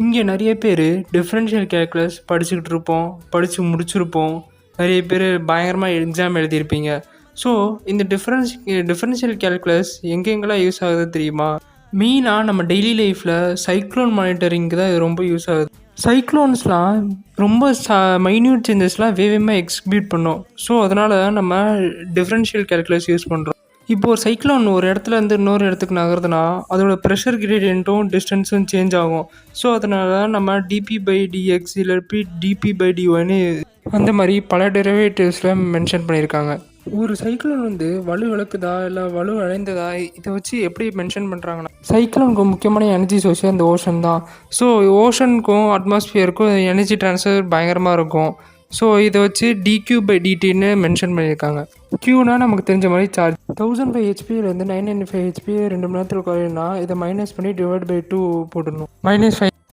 இங்கே நிறைய பேர் டிஃப்ரென்ஷியல் கேல்குலஸ் படிச்சுக்கிட்டு இருப்போம், படித்து முடிச்சிருப்போம். நிறைய பேர் பயங்கரமாக எக்ஸாம் எழுதியிருப்பீங்க. ஸோ இந்த டிஃப்ரென்ஷியல் கேல்குலஸ் எங்கெங்கெல்லாம் யூஸ் ஆகுது தெரியுமா? மெயினாக நம்ம டெய்லி லைஃப்பில் சைக்ளோன் மானிட்டரிங்க்கு தான் இது ரொம்ப யூஸ் ஆகுது. சைக்ளோன்ஸ்லாம் ரொம்ப மைன்யூட் சேஞ்சஸ்லாம் வேகமாக எக்ஸிக்யூட் பண்ணோம். ஸோ அதனால் நம்ம டிஃப்ரென்ஷியல் கேல்குலஸ் யூஸ் பண்ணுறோம். இப்போ ஒரு சைக்ளோன் ஒரு இடத்துல இருந்து இன்னொரு இடத்துக்கு நகருதுன்னா அதோட ப்ரெஷர் கிரேடியண்ட்டும் டிஸ்டன்ஸும் சேஞ்ச் ஆகும். ஸோ அதனால நம்ம dp/dx இல்லை dp/dyன்னு அந்த மாதிரி பல டெரிவேட்டிவ்ஸில் மென்ஷன் பண்ணியிருக்காங்க. ஒரு சைக்ளோன் வந்து வலுவிழக்குதா இல்லை வலுவடைந்ததா இதை வச்சு எப்படி மென்ஷன் பண்ணுறாங்கன்னா, சைக்ளோனுக்கு முக்கியமான எனர்ஜி சோர்ஸே அந்த ஓஷன் தான். ஸோ ஓஷனுக்கும் அட்மாஸ்பியருக்கும் எனர்ஜி ட்ரான்ஸ்ஃபர் பயங்கரமாக இருக்கும். ஸோ இதை வச்சு dq/dtன்னு மென்ஷன் பண்ணியிருக்காங்க. க்யூனா நமக்கு தெரிஞ்ச மாதிரி சார்ஜ். 1005 ஹெச்பியிலேருந்து 995 ஹெச்பி 2 மணி நேரத்தில் குறையும்னா இதை மைனஸ் பண்ணி டிவைட் பை 2 போட்டுடணும். -5